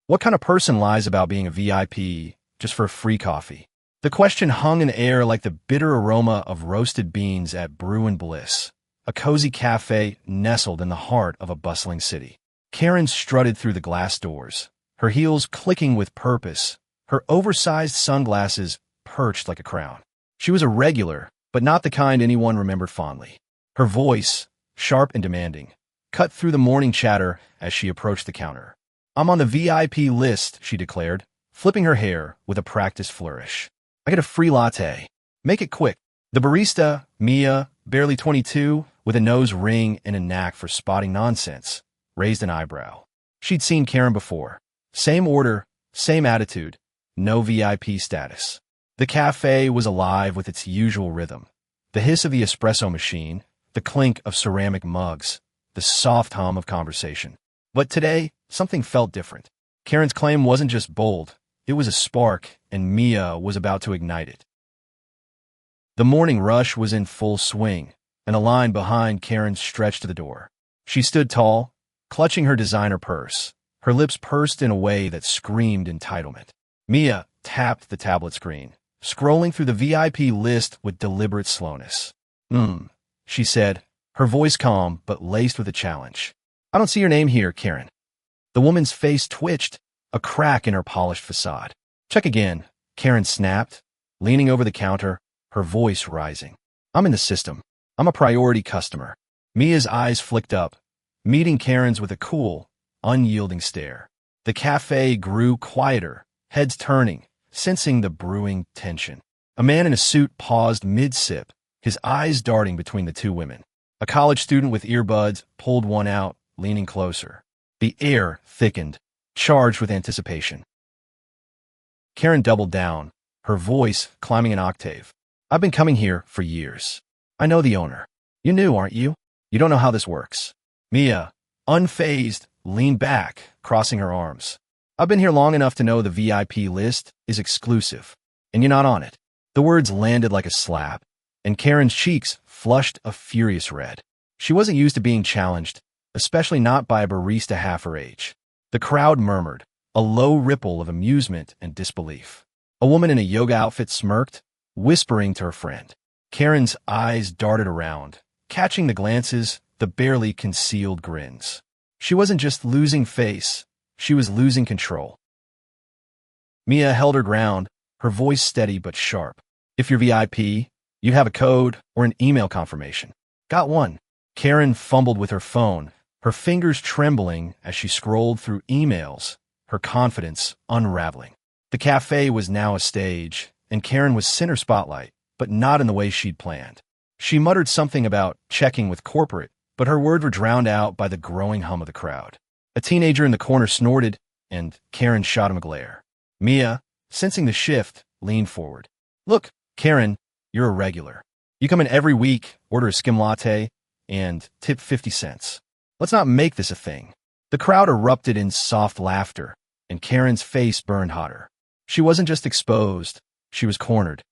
What kind of person lies about being a VIP just for a free coffee? The question hung in the air like the bitter aroma of roasted beans at Brew and Bliss, a cozy cafe nestled in the heart of a bustling city. Karen strutted through the glass doors, her heels clicking with purpose, her oversized sunglasses perched like a crown. She was a regular, but not the kind anyone remembered fondly. Her voice, sharp and demanding, cut through the morning chatter as she approached the counter. "I'm on the VIP list," she declared, flipping her hair with a practiced flourish. "I get a free latte. Make it quick." The barista, Mia, barely 22, with a nose ring and a knack for spotting nonsense, raised an eyebrow. She'd seen Karen before. Same order, same attitude, no VIP status. The cafe was alive with its usual rhythm. The hiss of the espresso machine, the clink of ceramic mugs, the soft hum of conversation. But today, something felt different. Karen's claim wasn't just bold, it was a spark, and Mia was about to ignite it. The morning rush was in full swing, and a line behind Karen stretched to the door. She stood tall, clutching her designer purse, her lips pursed in a way that screamed entitlement. Mia tapped the tablet screen, scrolling through the VIP list with deliberate slowness. She said, her voice calm but laced with a challenge. "I don't see your name here, Karen." The woman's face twitched, a crack in her polished facade. "Check again," Karen snapped, leaning over the counter, her voice rising. "I'm in the system. I'm a priority customer." Mia's eyes flicked up, meeting Karen's with a cool, unyielding stare. The cafe grew quieter, heads turning, sensing the brewing tension. A man in a suit paused mid-sip, his eyes darting between the two women. A college student with earbuds pulled one out, leaning closer. The air thickened, charged with anticipation. Karen doubled down, her voice climbing an octave. "I've been coming here for years. I know the owner. You're new, aren't you? You don't know how this works." Mia, unfazed, leaned back, crossing her arms. "I've been here long enough to know the VIP list is exclusive, and you're not on it." The words landed like a slap, and Karen's cheeks flushed a furious red. She wasn't used to being challenged, especially not by a barista half her age. The crowd murmured, a low ripple of amusement and disbelief. A woman in a yoga outfit smirked, whispering to her friend. Karen's eyes darted around, catching the glances, the barely concealed grins. She wasn't just losing face, she was losing control. Mia held her ground, her voice steady but sharp. "If you're VIP, you have a code or an email confirmation." "Got one." Karen fumbled with her phone, her fingers trembling as she scrolled through emails, her confidence unraveling. The cafe was now a stage, and Karen was center spotlight, but not in the way she'd planned. She muttered something about checking with corporate, but her words were drowned out by the growing hum of the crowd. A teenager in the corner snorted, and Karen shot him a glare. Mia, sensing the shift, leaned forward. "Look, Karen, you're a regular. You come in every week, order a skim latte, and tip 50 cents. Let's not make this a thing." The crowd erupted in soft laughter, and Karen's face burned hotter. She wasn't just exposed, she was cornered.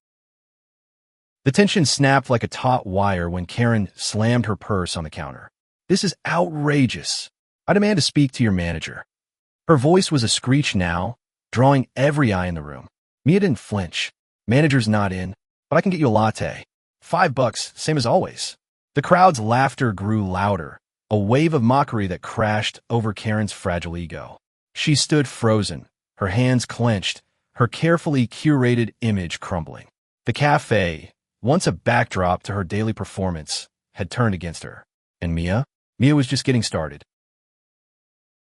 The tension snapped like a taut wire when Karen slammed her purse on the counter. "This is outrageous. I demand to speak to your manager." Her voice was a screech now, drawing every eye in the room. Mia didn't flinch. "Manager's not in, but I can get you a latte. $5, same as always." The crowd's laughter grew louder, a wave of mockery that crashed over Karen's fragile ego. She stood frozen, her hands clenched, her carefully curated image crumbling. The cafe, once a backdrop to her daily performance, had turned against her. And Mia? Mia was just getting started.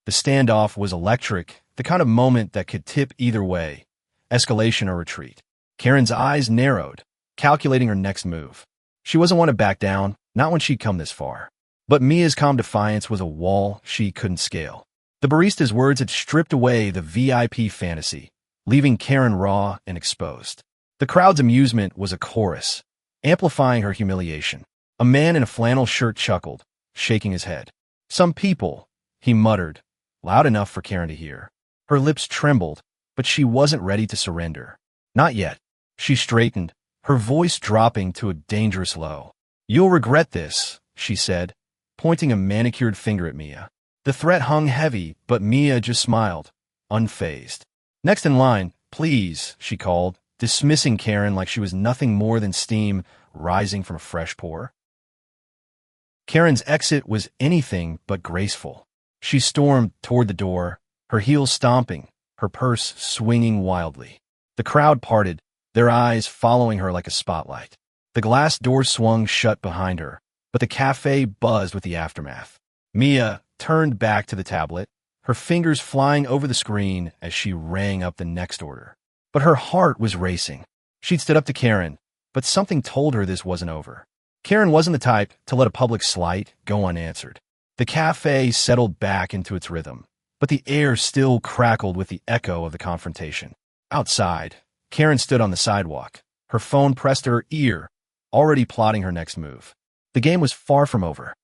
The standoff was electric, the kind of moment that could tip either way, escalation or retreat. Karen's eyes narrowed, calculating her next move. She wasn't one to back down, not when she'd come this far. But Mia's calm defiance was a wall she couldn't scale. The barista's words had stripped away the VIP fantasy, leaving Karen raw and exposed. The crowd's amusement was a chorus, amplifying her humiliation. A man in a flannel shirt chuckled, shaking his head. "Some people," he muttered, loud enough for Karen to hear. Her lips trembled, but she wasn't ready to surrender. Not yet. She straightened, her voice dropping to a dangerous low. "You'll regret this," she said, pointing a manicured finger at Mia. The threat hung heavy, but Mia just smiled, unfazed. "Next in line, please," she called, dismissing Karen like she was nothing more than steam rising from a fresh pour. Karen's exit was anything but graceful. She stormed toward the door, her heels stomping, her purse swinging wildly. The crowd parted, their eyes following her like a spotlight. The glass door swung shut behind her, but the cafe buzzed with the aftermath. Mia turned back to the tablet, her fingers flying over the screen as she rang up the next order. But her heart was racing. She'd stood up to Karen, but something told her this wasn't over. Karen wasn't the type to let a public slight go unanswered. The cafe settled back into its rhythm, but the air still crackled with the echo of the confrontation. Outside, Karen stood on the sidewalk, her phone pressed to her ear, already plotting her next move. The game was far from over.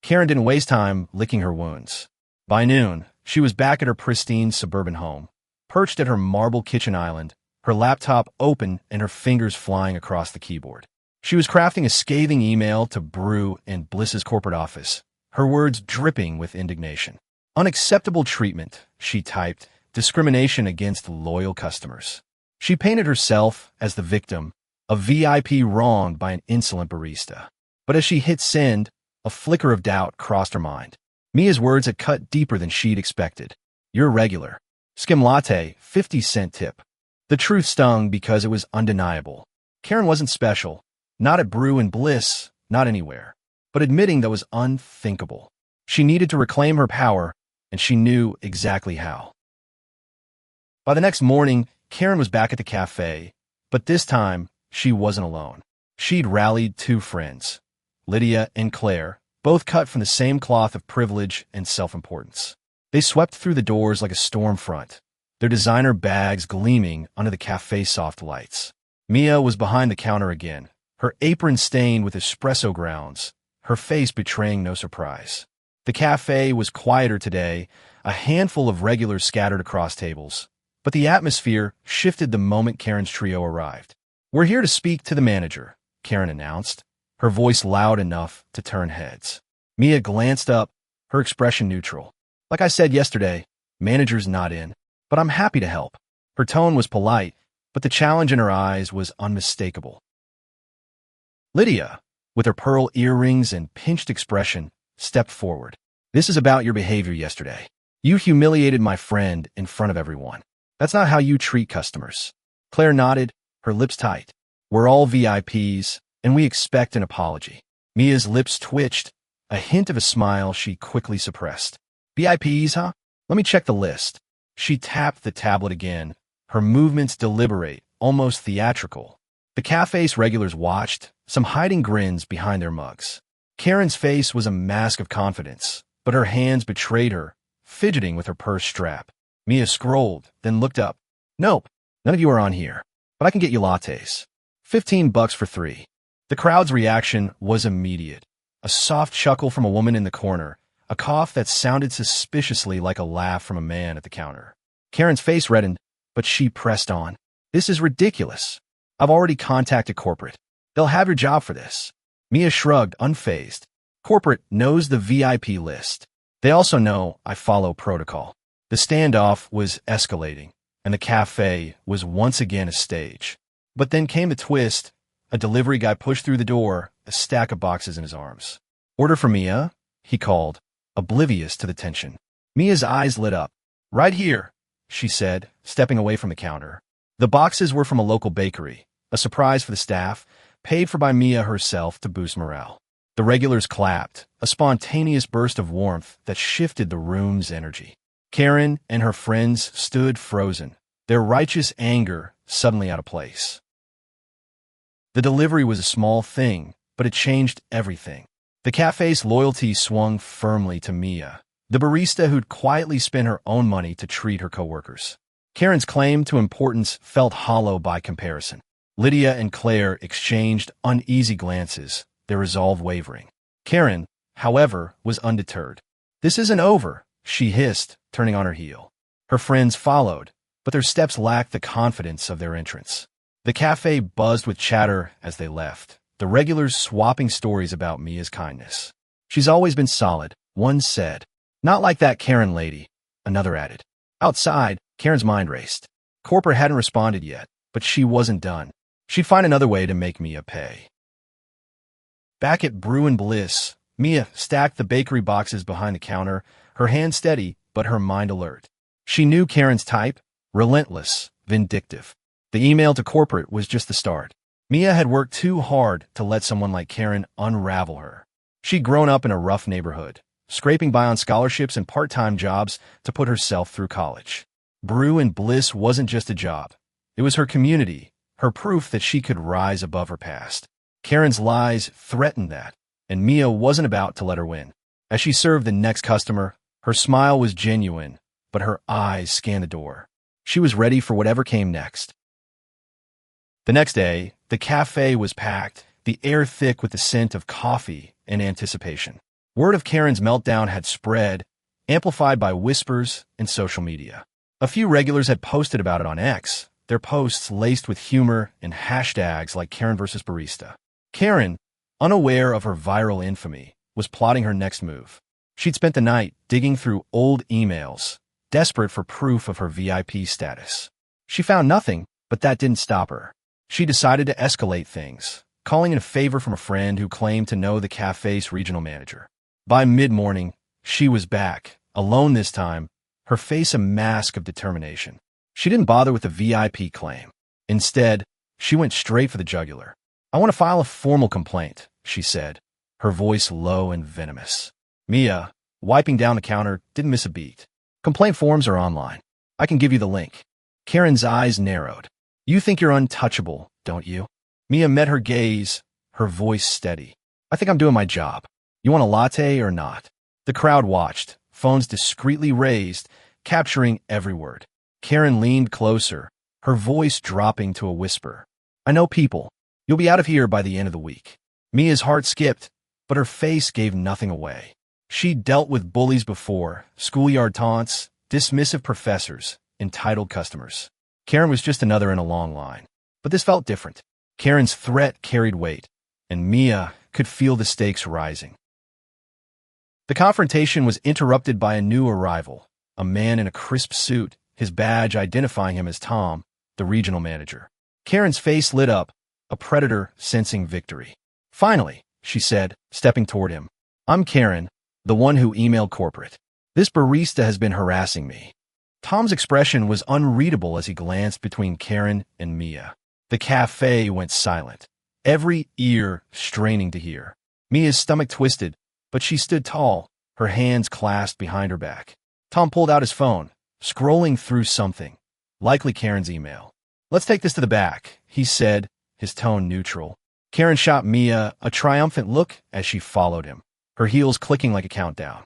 Karen didn't waste time licking her wounds. By noon, she was back at her pristine suburban home, perched at her marble kitchen island, her laptop open and her fingers flying across the keyboard. She was crafting a scathing email to Brew in Bliss's corporate office, her words dripping with indignation. "Unacceptable treatment," she typed, "discrimination against loyal customers." She painted herself as the victim, a VIP wronged by an insolent barista. But as she hit send, a flicker of doubt crossed her mind. Mia's words had cut deeper than she'd expected. "You're regular. Skim latte, 50-cent tip." The truth stung because it was undeniable. Karen wasn't special. Not at Brew and Bliss, not anywhere. But admitting that was unthinkable. She needed to reclaim her power, and she knew exactly how. By the next morning, Karen was back at the cafe, but this time, she wasn't alone. She'd rallied two friends, Lydia and Claire, both cut from the same cloth of privilege and self-importance. They swept through the doors like a storm front, their designer bags gleaming under the cafe's soft lights. Mia was behind the counter again, her apron stained with espresso grounds, her face betraying no surprise. The cafe was quieter today, a handful of regulars scattered across tables. But the atmosphere shifted the moment Karen's trio arrived. "We're here to speak to the manager," Karen announced, her voice loud enough to turn heads. Mia glanced up, her expression neutral. "Like I said yesterday, manager's not in, but I'm happy to help." Her tone was polite, but the challenge in her eyes was unmistakable. Lydia, with her pearl earrings and pinched expression, stepped forward. "This is about your behavior yesterday. You humiliated my friend in front of everyone. That's not how you treat customers." Claire nodded, her lips tight. "We're all VIPs, and we expect an apology." Mia's lips twitched, a hint of a smile she quickly suppressed. "VIPs, huh? Let me check the list." She tapped the tablet again, her movements deliberate, almost theatrical. The cafe's regulars watched, some hiding grins behind their mugs. Karen's face was a mask of confidence, but her hands betrayed her, fidgeting with her purse strap. Mia scrolled, then looked up. "Nope, none of you are on here, but I can get you lattes. $15 for 3. The crowd's reaction was immediate. A soft chuckle from a woman in the corner, a cough that sounded suspiciously like a laugh from a man at the counter. Karen's face reddened, but she pressed on. "This is ridiculous. I've already contacted corporate. They'll have your job for this." Mia shrugged, unfazed. "Corporate knows the VIP list. They also know I follow protocol." The standoff was escalating, and the cafe was once again a stage. But then came the twist. A delivery guy pushed through the door, a stack of boxes in his arms. "Order for Mia?" he called, oblivious to the tension. Mia's eyes lit up. "Right here," she said, stepping away from the counter. The boxes were from a local bakery, a surprise for the staff, paid for by Mia herself to boost morale. The regulars clapped, a spontaneous burst of warmth that shifted the room's energy. Karen and her friends stood frozen, their righteous anger suddenly out of place. The delivery was a small thing, but it changed everything. The cafe's loyalty swung firmly to Mia, the barista who'd quietly spent her own money to treat her coworkers. Karen's claim to importance felt hollow by comparison. Lydia and Claire exchanged uneasy glances, their resolve wavering. Karen, however, was undeterred. "This isn't over," she hissed, turning on her heel. Her friends followed, but their steps lacked the confidence of their entrance. The cafe buzzed with chatter as they left, the regulars swapping stories about Mia's kindness. "She's always been solid," one said. "Not like that Karen lady," another added. Outside, Karen's mind raced. Corporate hadn't responded yet, but she wasn't done. She'd find another way to make Mia pay. Back at Brew and Bliss, Mia stacked the bakery boxes behind the counter, her hand steady, but her mind alert. She knew Karen's type: relentless, vindictive. The email to corporate was just the start. Mia had worked too hard to let someone like Karen unravel her. She'd grown up in a rough neighborhood, scraping by on scholarships and part-time jobs to put herself through college. Brew and Bliss wasn't just a job. It was her community, her proof that she could rise above her past. Karen's lies threatened that, and Mia wasn't about to let her win. As she served the next customer, her smile was genuine, but her eyes scanned the door. She was ready for whatever came next. The next day, the cafe was packed, the air thick with the scent of coffee and anticipation. Word of Karen's meltdown had spread, amplified by whispers and social media. A few regulars had posted about it on X, their posts laced with humor and hashtags like Karen versus Barista. Karen, unaware of her viral infamy, was plotting her next move. She'd spent the night digging through old emails, desperate for proof of her VIP status. She found nothing, but that didn't stop her. She decided to escalate things, calling in a favor from a friend who claimed to know the cafe's regional manager. By mid-morning, she was back, alone this time, her face a mask of determination. She didn't bother with the VIP claim. Instead, she went straight for the jugular. "I want to file a formal complaint," she said, her voice low and venomous. Mia, wiping down the counter, didn't miss a beat. "Complaint forms are online. I can give you the link." Karen's eyes narrowed. "You think you're untouchable, don't you?" Mia met her gaze, her voice steady. "I think I'm doing my job. You want a latte or not?" The crowd watched, phones discreetly raised, capturing every word. Karen leaned closer, her voice dropping to a whisper. "I know people. You'll be out of here by the end of the week." Mia's heart skipped, but her face gave nothing away. She'd dealt with bullies before, schoolyard taunts, dismissive professors, entitled customers. Karen was just another in a long line. But this felt different. Karen's threat carried weight, and Mia could feel the stakes rising. The confrontation was interrupted by a new arrival, a man in a crisp suit, his badge identifying him as Tom, the regional manager. Karen's face lit up, a predator sensing victory. "Finally," she said, stepping toward him. "I'm Karen, the one who emailed corporate. This barista has been harassing me." Tom's expression was unreadable as he glanced between Karen and Mia. The cafe went silent, every ear straining to hear. Mia's stomach twisted, but she stood tall, her hands clasped behind her back. Tom pulled out his phone, scrolling through something, likely Karen's email. "Let's take this to the back," he said, his tone neutral. Karen shot Mia a triumphant look as she followed him, her heels clicking like a countdown.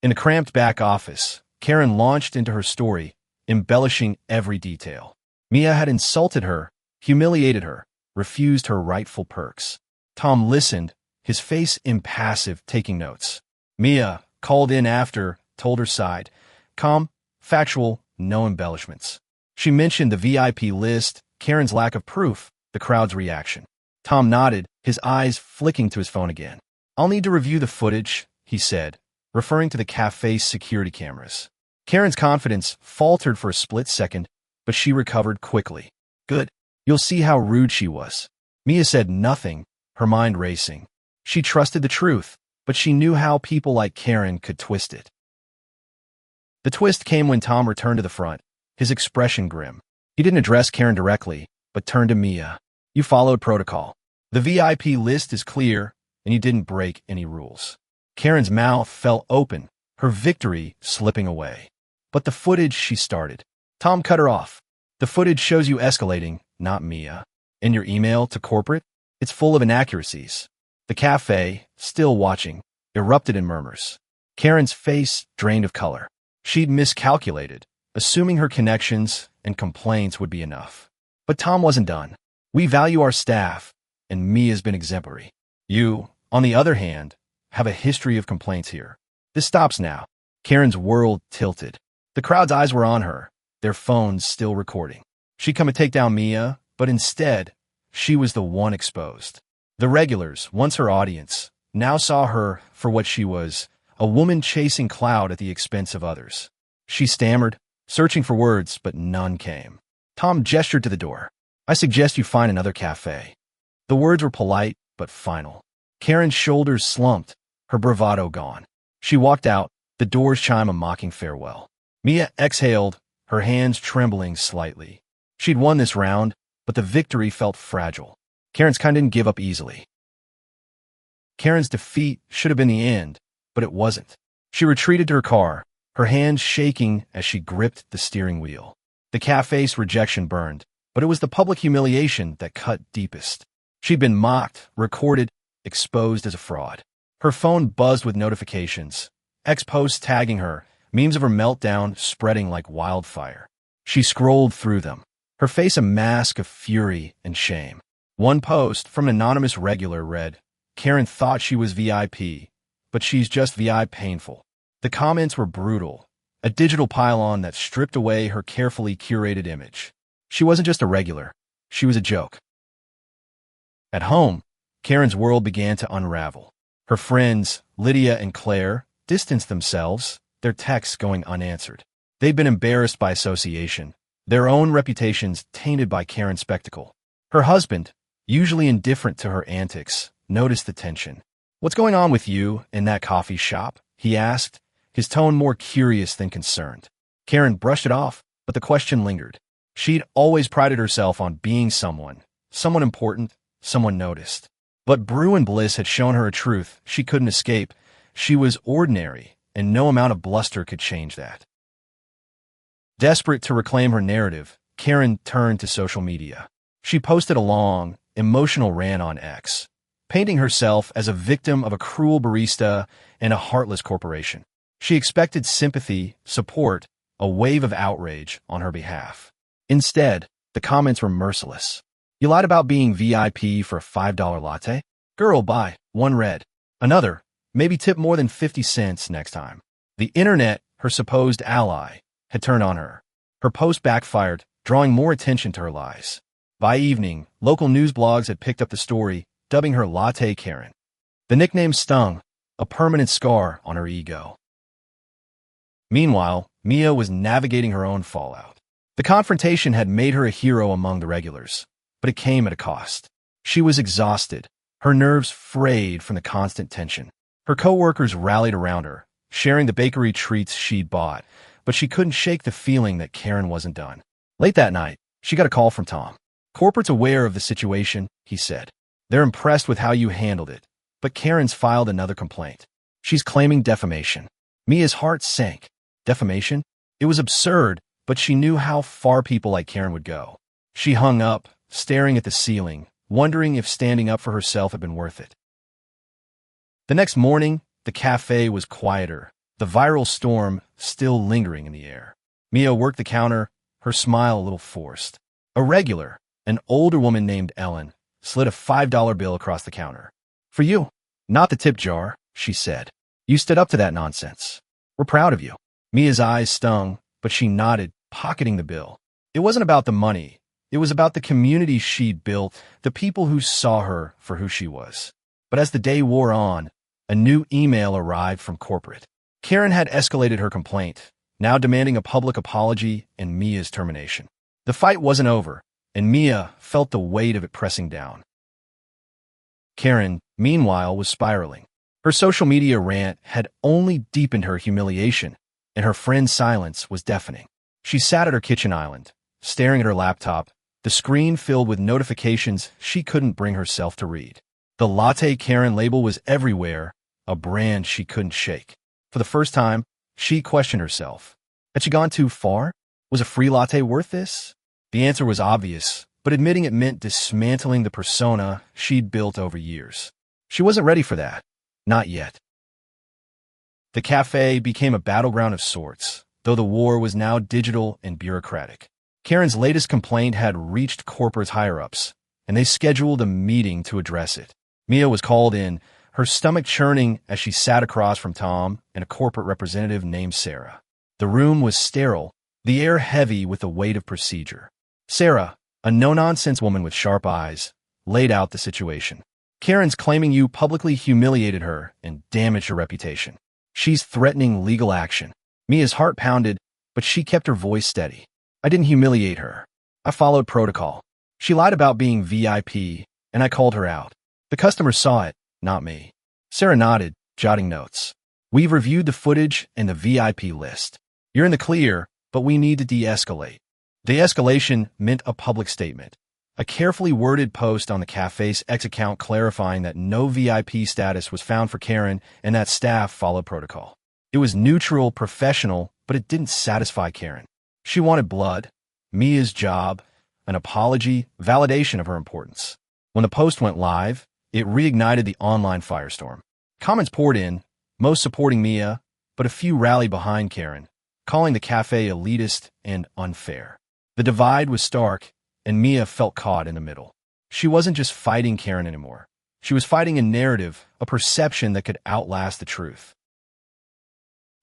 In the cramped back office, Karen launched into her story, embellishing every detail. Mia had insulted her, humiliated her, refused her rightful perks. Tom listened, his face impassive, taking notes. Mia, called in after, told her side. Calm, factual, no embellishments. She mentioned the VIP list, Karen's lack of proof, the crowd's reaction. Tom nodded, his eyes flicking to his phone again. "I'll need to review the footage," he said, referring to the cafe's security cameras. Karen's confidence faltered for a split second, but she recovered quickly. "Good. You'll see how rude she was." Mia said nothing, her mind racing. She trusted the truth, but she knew how people like Karen could twist it. The twist came when Tom returned to the front, his expression grim. He didn't address Karen directly, but turned to Mia. "You followed protocol. The VIP list is clear, and you didn't break any rules." Karen's mouth fell open, her victory slipping away. "But the footage," she started. Tom cut her off. "The footage shows you escalating, not Mia. In your email to corporate, it's full of inaccuracies." The cafe, still watching, erupted in murmurs. Karen's face drained of color. She'd miscalculated, assuming her connections and complaints would be enough. But Tom wasn't done. "We value our staff, and Mia's been exemplary. You, on the other hand, have a history of complaints here. This stops now." Karen's world tilted. The crowd's eyes were on her, their phones still recording. She'd come to take down Mia, but instead, she was the one exposed. The regulars, once her audience, now saw her for what she was, a woman chasing clout at the expense of others. She stammered, searching for words, but none came. Tom gestured to the door. "I suggest you find another cafe." The words were polite, but final. Karen's shoulders slumped, her bravado gone. She walked out, the doors chime a mocking farewell. Mia exhaled, her hands trembling slightly. She'd won this round, but the victory felt fragile. Karen's kind didn't give up easily. Karen's defeat should have been the end, but it wasn't. She retreated to her car, her hands shaking as she gripped the steering wheel. The cafe's rejection burned, but it was the public humiliation that cut deepest. She'd been mocked, recorded, exposed as a fraud. Her phone buzzed with notifications, ex-posts tagging her, memes of her meltdown spreading like wildfire. She scrolled through them, her face a mask of fury and shame. One post from an anonymous regular read, "Karen thought she was VIP, but she's just VI painful." The comments were brutal, a digital pylon that stripped away her carefully curated image. She wasn't just a regular, she was a joke. At home, Karen's world began to unravel. Her friends, Lydia and Claire, distanced themselves, their texts going unanswered. They'd been embarrassed by association, their own reputations tainted by Karen's spectacle. Her husband, usually indifferent to her antics, noticed the tension. "What's going on with you in that coffee shop?" he asked, his tone more curious than concerned. Karen brushed it off, but the question lingered. She'd always prided herself on being someone important, someone noticed. But Brew and Bliss had shown her a truth she couldn't escape. She was ordinary, and no amount of bluster could change that. Desperate to reclaim her narrative, Karen turned to social media. She posted a long, emotional rant on X, painting herself as a victim of a cruel barista and a heartless corporation. She expected sympathy, support, a wave of outrage on her behalf. Instead, the comments were merciless. "You lied about being VIP for a $5 latte? Girl, buy." One read. Another, "Maybe tip more than 50 cents next time." The internet, her supposed ally, had turned on her. Her post backfired, drawing more attention to her lies. By evening, local news blogs had picked up the story, dubbing her Latte Karen. The nickname stung, a permanent scar on her ego. Meanwhile, Mia was navigating her own fallout. The confrontation had made her a hero among the regulars, but it came at a cost. She was exhausted, her nerves frayed from the constant tension. Her coworkers rallied around her, sharing the bakery treats she'd bought, but she couldn't shake the feeling that Karen wasn't done. Late that night, she got a call from Tom. "Corporate's aware of the situation," he said. "They're impressed with how you handled it, but Karen's filed another complaint. She's claiming defamation." Mia's heart sank. Defamation? It was absurd, but she knew how far people like Karen would go. She hung up, staring at the ceiling, wondering if standing up for herself had been worth it. The next morning, the cafe was quieter, the viral storm still lingering in the air. Mia worked the counter, her smile a little forced. A regular, an older woman named Ellen, slid a $5 bill across the counter. "For you, not the tip jar," she said. "You stood up to that nonsense. We're proud of you." Mia's eyes stung, but she nodded, pocketing the bill. It wasn't about the money. It was about the community she'd built, the people who saw her for who she was. But as the day wore on, a new email arrived from corporate. Karen had escalated her complaint, now demanding a public apology and Mia's termination. The fight wasn't over, and Mia felt the weight of it pressing down. Karen, meanwhile, was spiraling. Her social media rant had only deepened her humiliation, and her friend's silence was deafening. She sat at her kitchen island, staring at her laptop, the screen filled with notifications she couldn't bring herself to read. The Latte Karen label was everywhere, a brand she couldn't shake. For the first time, she questioned herself. Had she gone too far? Was a free latte worth this? The answer was obvious, but admitting it meant dismantling the persona she'd built over years. She wasn't ready for that. Not yet. The cafe became a battleground of sorts, though the war was now digital and bureaucratic. Karen's latest complaint had reached corporate's higher-ups, and they scheduled a meeting to address it. Mia was called in, her stomach churning as she sat across from Tom and a corporate representative named Sarah. The room was sterile, the air heavy with the weight of procedure. Sarah, a no-nonsense woman with sharp eyes, laid out the situation. "Karen's claiming you publicly humiliated her and damaged her reputation. She's threatening legal action." Mia's heart pounded, but she kept her voice steady. I didn't humiliate her. I followed protocol. She lied about being VIP, and I called her out. The customer saw it, not me. Sarah nodded, jotting notes. We've reviewed the footage and the VIP list. You're in the clear, but we need to de-escalate. De-escalation meant a public statement. A carefully worded post on the cafe's X account clarifying that no VIP status was found for Karen and that staff followed protocol. It was neutral, professional, but it didn't satisfy Karen. She wanted blood, Mia's job, an apology, validation of her importance. When the post went live, it reignited the online firestorm. Comments poured in, most supporting Mia, but a few rallied behind Karen, calling the cafe elitist and unfair. The divide was stark, and Mia felt caught in the middle. She wasn't just fighting Karen anymore. She was fighting a narrative, a perception that could outlast the truth.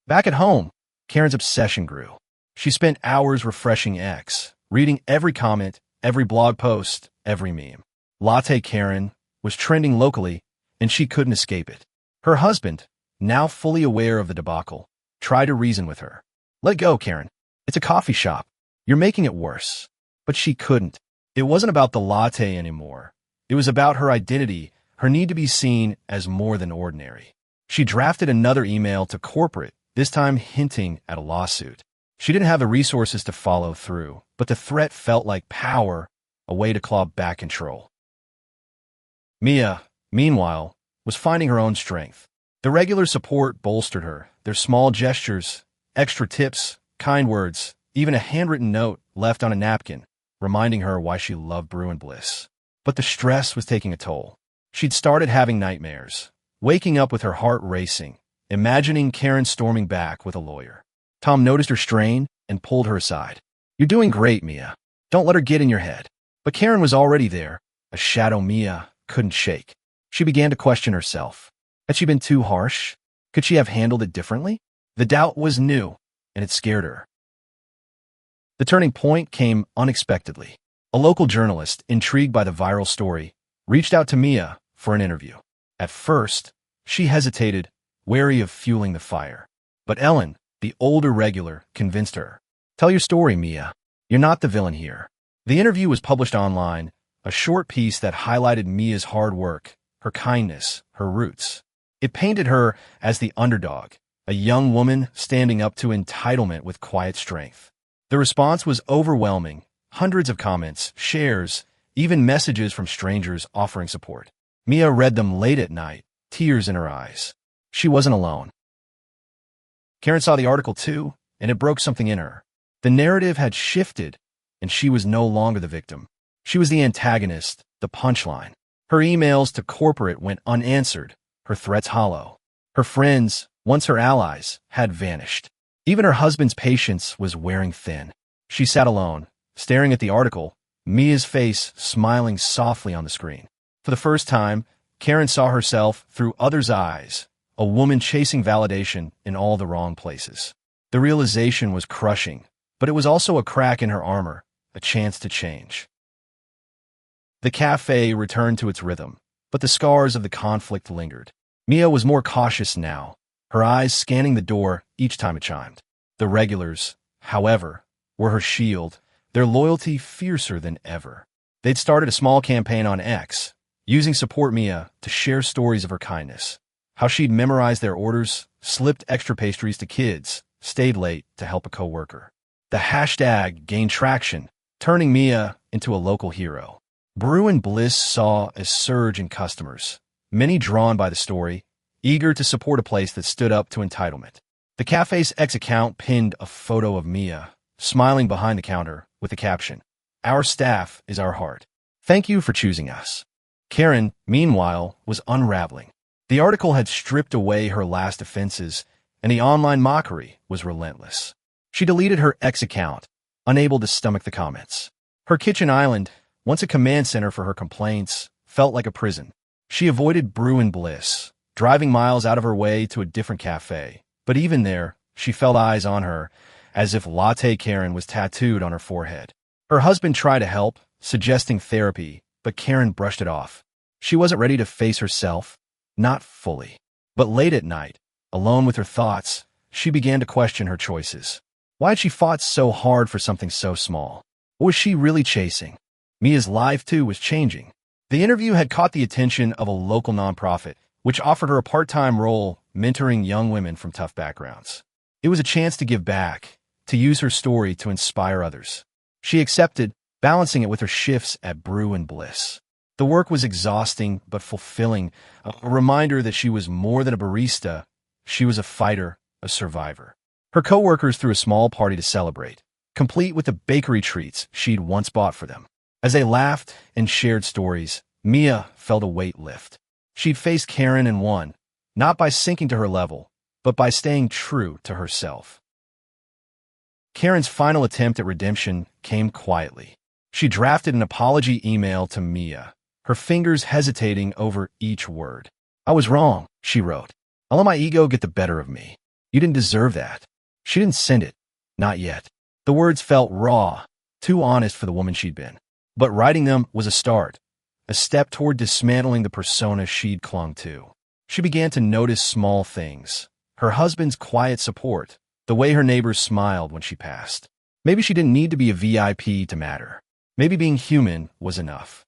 Back at home, Karen's obsession grew. She spent hours refreshing X, reading every comment, every blog post, every meme. Latte Karen was trending locally, and she couldn't escape it. Her husband, now fully aware of the debacle, tried to reason with her. Let it go, Karen. It's a coffee shop. You're making it worse. But she couldn't. It wasn't about the latte anymore. It was about her identity, her need to be seen as more than ordinary. She drafted another email to corporate, this time hinting at a lawsuit. She didn't have the resources to follow through, but the threat felt like power, a way to claw back control. Mia, meanwhile, was finding her own strength. The regular support bolstered her, their small gestures, extra tips, kind words, even a handwritten note left on a napkin, reminding her why she loved Bruin Bliss. But the stress was taking a toll. She'd started having nightmares, waking up with her heart racing, imagining Karen storming back with a lawyer. Tom noticed her strain and pulled her aside. You're doing great, Mia. Don't let her get in your head. But Karen was already there, a shadow Mia couldn't shake. She began to question herself. Had she been too harsh? Could she have handled it differently? The doubt was new, and it scared her. The turning point came unexpectedly. A local journalist, intrigued by the viral story, reached out to Mia for an interview. At first, she hesitated, wary of fueling the fire. But Ellen, the older regular, convinced her. Tell your story, Mia. You're not the villain here. The interview was published online, a short piece that highlighted Mia's hard work, her kindness, her roots. It painted her as the underdog, a young woman standing up to entitlement with quiet strength. The response was overwhelming. Hundreds of comments, shares, even messages from strangers offering support. Mia read them late at night, tears in her eyes. She wasn't alone. Karen saw the article too, and it broke something in her. The narrative had shifted, and she was no longer the victim. She was the antagonist, the punchline. Her emails to corporate went unanswered, her threats hollow. Her friends, once her allies, had vanished. Even her husband's patience was wearing thin. She sat alone, staring at the article, Mia's face smiling softly on the screen. For the first time, Karen saw herself through others' eyes, a woman chasing validation in all the wrong places. The realization was crushing, but it was also a crack in her armor, a chance to change. The cafe returned to its rhythm, but the scars of the conflict lingered. Mia was more cautious now, her eyes scanning the door each time it chimed. The regulars, however, were her shield, their loyalty fiercer than ever. They'd started a small campaign on X, using Support Mia to share stories of her kindness. How she'd memorized their orders, slipped extra pastries to kids, stayed late to help a coworker. The hashtag gained traction, turning Mia into a local hero. Bruin Bliss saw a surge in customers, many drawn by the story, eager to support a place that stood up to entitlement. The cafe's X account pinned a photo of Mia, smiling behind the counter, with the caption, "Our staff is our heart. Thank you for choosing us." Karen, meanwhile, was unraveling. The article had stripped away her last offenses, and the online mockery was relentless. She deleted her X account, unable to stomach the comments. Her kitchen island, once a command center for her complaints, felt like a prison. She avoided Bruin Bliss, driving miles out of her way to a different cafe. But even there, she felt eyes on her, as if Latte Karen was tattooed on her forehead. Her husband tried to help, suggesting therapy, but Karen brushed it off. She wasn't ready to face herself, not fully. But late at night, alone with her thoughts, she began to question her choices. Why had she fought so hard for something so small? What was she really chasing? Mia's life, too, was changing. The interview had caught the attention of a local nonprofit, which offered her a part-time role mentoring young women from tough backgrounds. It was a chance to give back, to use her story to inspire others. She accepted, balancing it with her shifts at Brew and Bliss. The work was exhausting but fulfilling, a reminder that she was more than a barista. She was a fighter, a survivor. Her coworkers threw a small party to celebrate, complete with the bakery treats she'd once bought for them. As they laughed and shared stories, Mia felt a weight lift. She'd faced Karen and won, not by sinking to her level, but by staying true to herself. Karen's final attempt at redemption came quietly. She drafted an apology email to Mia, her fingers hesitating over each word. "I was wrong," she wrote. "I let my ego get the better of me. You didn't deserve that." She didn't send it. Not yet. The words felt raw, too honest for the woman she'd been. But writing them was a start, a step toward dismantling the persona she'd clung to. She began to notice small things. Her husband's quiet support, the way her neighbors smiled when she passed. Maybe she didn't need to be a VIP to matter. Maybe being human was enough.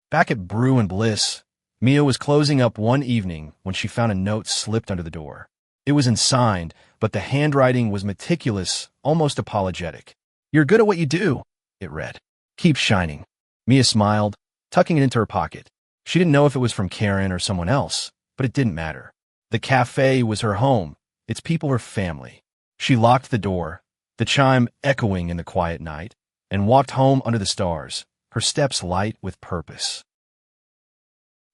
Back at Brew and Bliss, Mia was closing up one evening when she found a note slipped under the door. It was unsigned, but the handwriting was meticulous, almost apologetic. "You're good at what you do," it read. "Keep shining." Mia smiled, tucking it into her pocket. She didn't know if it was from Karen or someone else, but it didn't matter. The cafe was her home, its people her family. She locked the door, the chime echoing in the quiet night, and walked home under the stars, her steps light with purpose.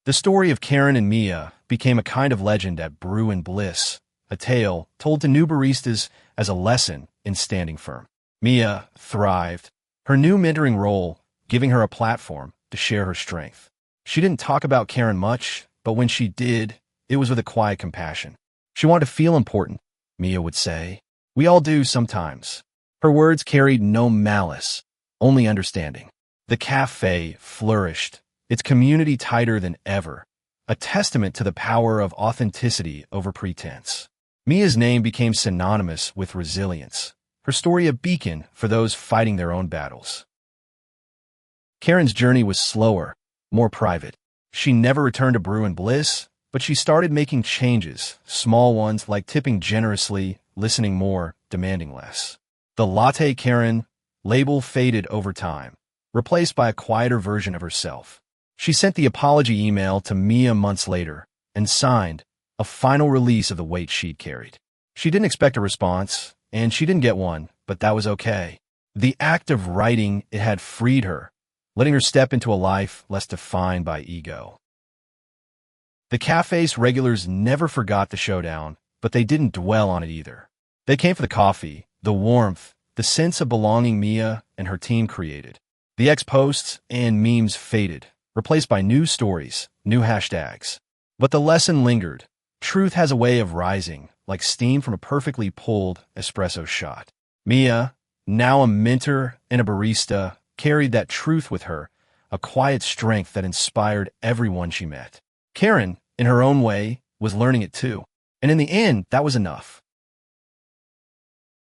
The story of Karen and Mia became a kind of legend at Brew and Bliss, a tale told to new baristas as a lesson in standing firm. Mia thrived, her new mentoring role giving her a platform to share her strength. She didn't talk about Karen much, but when she did, it was with a quiet compassion. She wanted to feel important, Mia would say. "We all do sometimes." Her words carried no malice, only understanding. The cafe flourished, its community tighter than ever, a testament to the power of authenticity over pretense. Mia's name became synonymous with resilience, her story a beacon for those fighting their own battles. Karen's journey was slower, more private. She never returned to Brew and Bliss, but she started making changes, small ones like tipping generously, listening more, demanding less. The Latte Karen label faded over time, replaced by a quieter version of herself. She sent the apology email to Mia months later and signed a final release of the weight she'd carried. She didn't expect a response, and she didn't get one, but that was okay. The act of writing it had freed her, letting her step into a life less defined by ego. The cafe's regulars never forgot the showdown, but they didn't dwell on it either. They came for the coffee, the warmth, the sense of belonging Mia and her team created. The ex-posts and memes faded, replaced by new stories, new hashtags. But the lesson lingered. Truth has a way of rising, like steam from a perfectly pulled espresso shot. Mia, now a mentor and a barista, carried that truth with her, a quiet strength that inspired everyone she met. Karen, in her own way, was learning it too. And in the end, that was enough.